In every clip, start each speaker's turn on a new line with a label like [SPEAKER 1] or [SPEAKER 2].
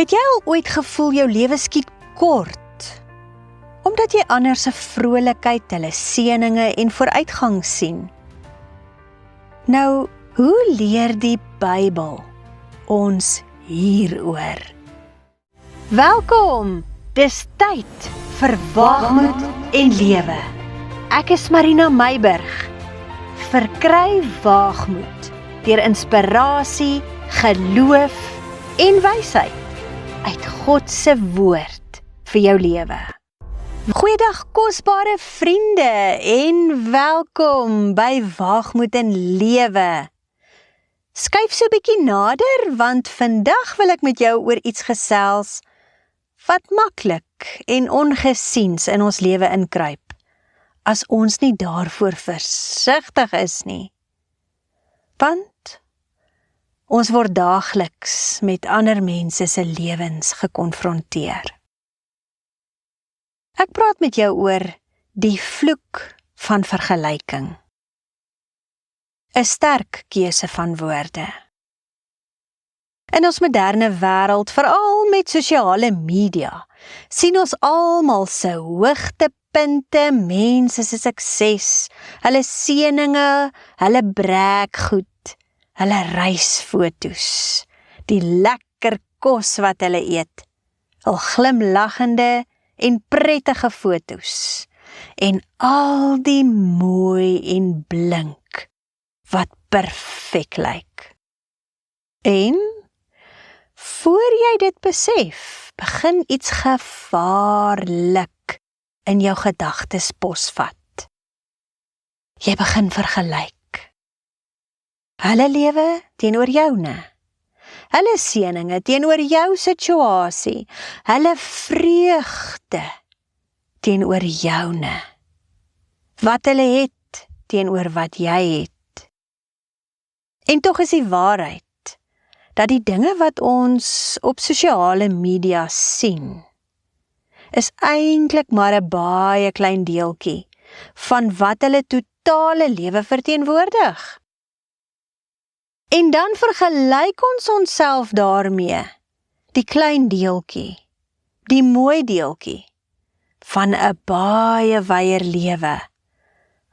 [SPEAKER 1] Het jy al ooit gevoel jou lewe skiet kort? Omdat jy ander se vrolikheid, hulle seëninge en vooruitgang sien. Nou, hoe leer die Bybel ons hieroor? Welkom! Dis tyd vir Waagmoed en Lewe. Ek is Marina Meiburg. Verkry waagmoed deur inspirasie, geloof en wysheid uit God se woord vir jou lewe. Goeiedag kosbare vriende en welkom by Waagmoed en Lewe. Skuif so 'n bietjie nader want vandag wil ek met jou oor iets gesels wat maklik en ongesiens in ons lewe inkruip, as ons nie daarvoor versigtig is nie. Want ons word daagliks met ander mense se lewens gekonfronteer. Ek praat met jou oor die vloek van vergelyking. 'n Sterk keuse van woorde. In ons moderne wêreld, veral met sosiale media, sien ons almal se hoogtepunte, mense se sukses, hulle seëninge, hulle braakgoed, hulle reisfoto's, die lekker kos wat hulle eet, hul glimlaggende en prettige foto's, en al die mooi en blink wat perfek lyk. En voor jy dit besef, begin iets gevaarlik in jou gedagtes posvat. Jy begin vergelyk. Hulle lewe teenoor joune. Hulle seëninge teenoor jou situasie. Hulle vreugde teenoor joune. Wat hulle het teenoor wat jy het. En tog is die waarheid dat die dinge wat ons op sosiale media sien, is eintlik maar 'n baie klein deeltjie van wat hulle totale lewe verteenwoordig. En dan vergelyk ons onsself daarmee, die klein deeltjie, die mooi deeltjie, van 'n baie wyeer lewe,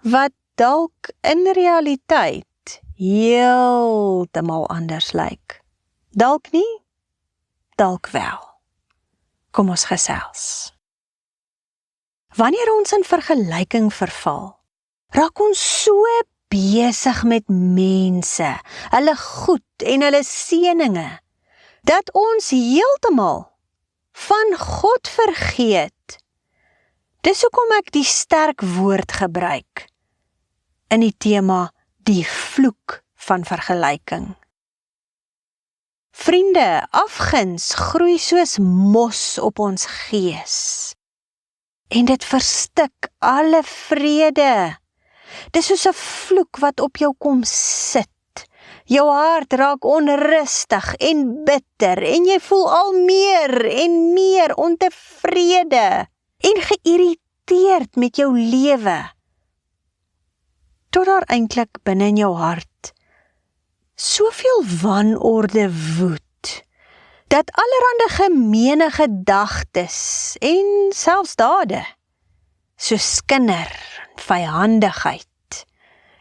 [SPEAKER 1] wat dalk in realiteit heeltemal anders lyk. Dalk nie, dalk wel. Kom ons gesels. Wanneer ons in vergelyking verval, raak ons so besig met mense, hulle goed en hulle seëninge, dat ons heeltemal van God vergeet. Dis hoekom ek die sterk woord gebruik in die tema die vloek van vergelyking. Vriende, afguns groei soos mos op ons gees. En dit verstik alle vrede. Dis soos 'n vloek wat op jou kom sit. Jou hart raak onrustig en bitter en jy voel al meer en meer ontevrede en geïrriteerd met jou lewe. Tot daar eintlik binne in jou hart soveel wanorde woed, dat allerhande gemeene gedagtes en selfs dade, soos kinder, vyhandigheid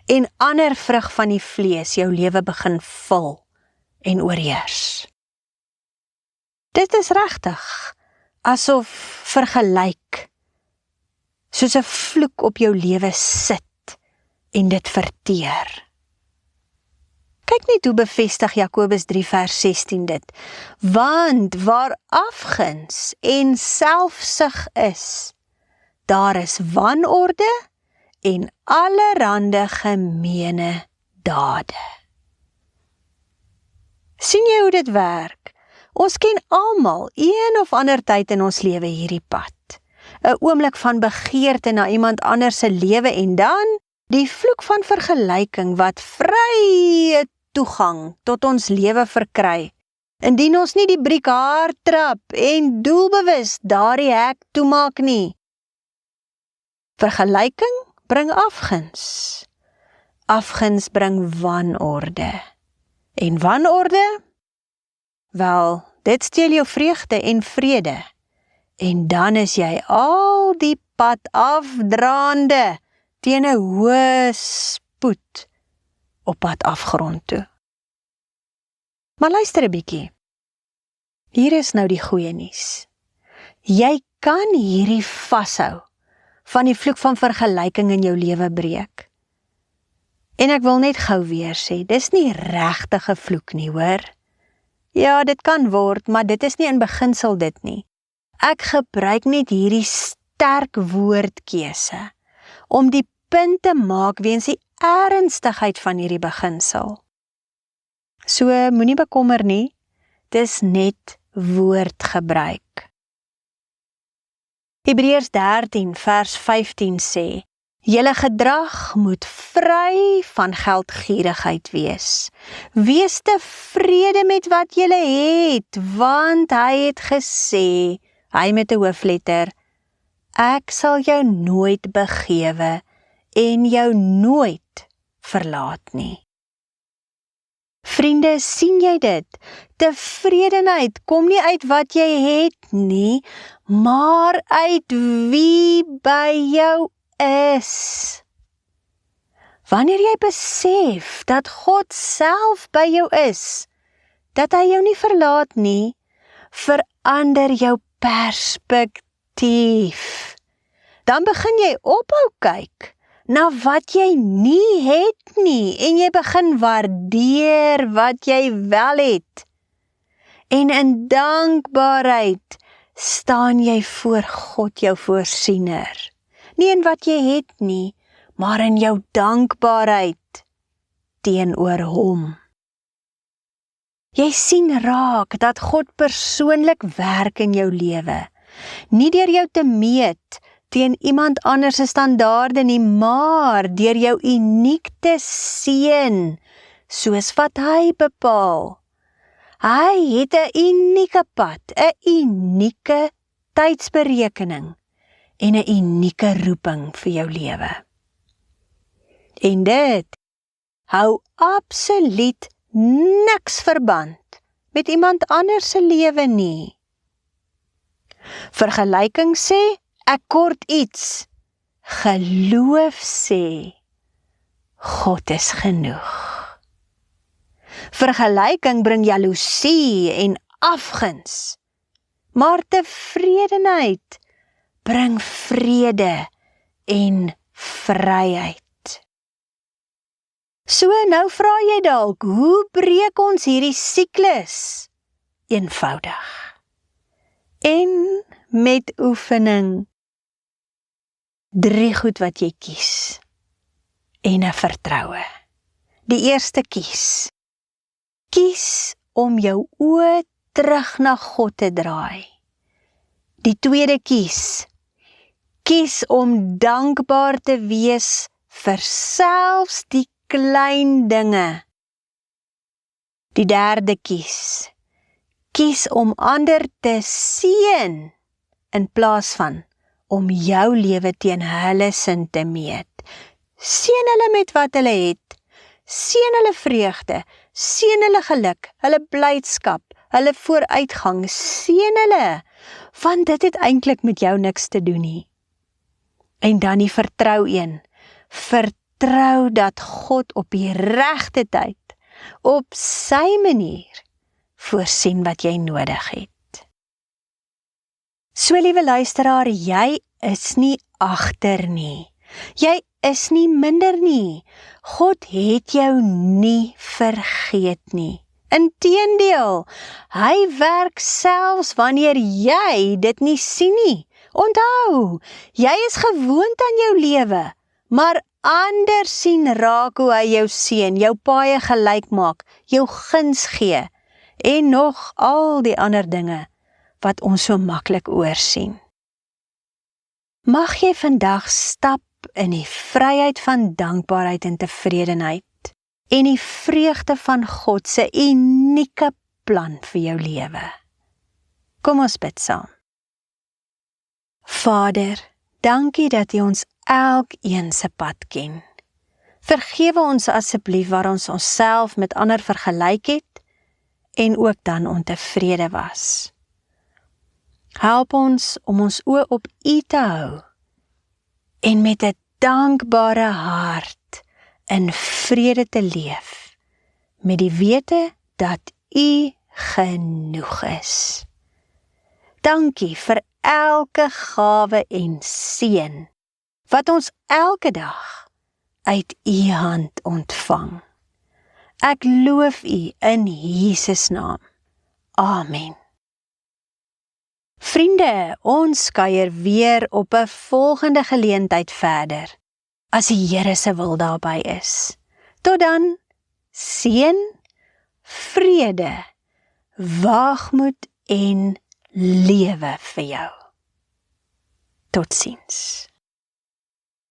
[SPEAKER 1] en ander vrug van die vlees jou lewe begin vul en oorheers. Dit is regtig asof vergelyk soos 'n vloek op jou lewe sit en dit verteer. Kyk net hoe bevestig Jakobus 3 vers 16 dit. Want waar afguns en selfsug is, daar is wanorde en allerhande gemeene dade. Sien jy hoe dit werk? Ons ken almal een of ander tyd in ons lewe hierdie pad. 'n Oomblik van begeerte na iemand anders se lewe en dan die vloek van vergelyking wat vrye toegang tot ons lewe verkry, indien ons nie die briek hard trap en doelbewus daardie hek toemaak nie. Vergelyking bring afguns. Afguns bring wanorde. En wanorde? Wel, Dit steel jou vreugde en vrede. En dan is jy al die pad afdraande teen 'n hoë spoed op pad afgrond toe. Maar luister 'n bietjie. Hier is nou die goeie nuus. Jy kan hierdie vashou van die vloek van vergelyking in jou lewe breek. En ek wil net gou weer sê, dis nie regtig 'n vloek nie, hoor. Ja, dit kan word, maar dit is nie in beginsel dit nie. Ek gebruik net hierdie sterk woordkeuse om die punt te maak weens die ernstigheid van hierdie beginsel. So, moenie bekommer nie, dis net woordgebruik. Hebreërs 13 vers 15 sê, julle gedrag moet vry van geldgierigheid wees. Wees tevrede met wat julle het, want hy het gesê, hy met 'n hoofletter, ek sal jou nooit begewe en jou nooit verlaat nie. Vriende, sien jy dit? Tevredenheid kom nie uit wat jy het nie, maar uit wie by jou is. Wanneer jy besef dat God self by jou is, dat hy jou nie verlaat nie, verander jou perspektief. Dan begin jy ophou kyk na wat jy nie het nie en jy begin waardeer wat jy wel het. En in dankbaarheid staan jy voor God jou voorsiener. Nie in wat jy het nie, maar in jou dankbaarheid teenoor hom. Jy sien raak dat God persoonlik werk in jou lewe, nie deur jou te meet teen iemand anders se standaarde nie, maar deur jou uniek te seën, soos wat hy bepaal. Hy het 'n unieke pad, 'n unieke tydsberekening en 'n unieke roeping vir jou lewe. En dit hou absoluut niks verband met iemand anders se lewe nie. Vergelyking sê, ek kort iets. Geloof sê, God is genoeg. Vergelyking bring jaloesie en afguns, maar tevredenheid bring vrede en vryheid. So nou vra jy dalk, hoe breek ons hierdie siklus? Eenvoudig. En met oefening. 3 goed wat jy kies. En 'n vertroue. Die eerste kies. Kies om jou oë terug na God te draai. Die tweede kies. Kies om dankbaar te wees vir selfs die klein dinge. Die derde kies. Kies om ander te seën in plaas van om jou lewe teen hulle sin te meet. Seën hulle met wat hulle het. Seën hulle vreugde, seën hulle geluk, hulle blydskap, hulle vooruitgang, seën hulle, want dit het eintlik met jou niks te doen nie. En dan die vertrou een. Vertrou dat God op die regte tyd, op sy manier, voorsien wat jy nodig het. So, liewe luisteraar, jy is nie agter nie. Jy is nie minder nie. God het jou nie vergeet nie. Inteendeel, hy werk selfs wanneer jy dit nie sien nie. Onthou, jy is gewoond aan jou lewe, maar ander sien raak hoe hy jou seën, jou paaie gelyk maak, jou guns gee en nog al die ander dinge wat ons so maklik oorsien. Mag jy vandag stap in die vryheid van dankbaarheid en tevredenheid en die vreugde van God se unieke plan vir jou lewe. Kom ons bid saam. Vader, dankie dat U ons elkeen se pad ken. Vergewe ons asseblief waar ons onsself met ander vergelyk het en ook dan ontevrede was. Help ons om ons oë op U te hou en met 'n dankbare hart in vrede te leef, met die wete dat U genoeg is. Dankie vir elke gawe en seën wat ons elke dag uit U hand ontvang. Ek loof U in Jesus naam. Amen. Vriende, ons kuier weer op 'n volgende geleentheid verder, as die Here se wil daarby is. Tot dan, seën, vrede, waagmoed en lewe vir jou. Totsiens.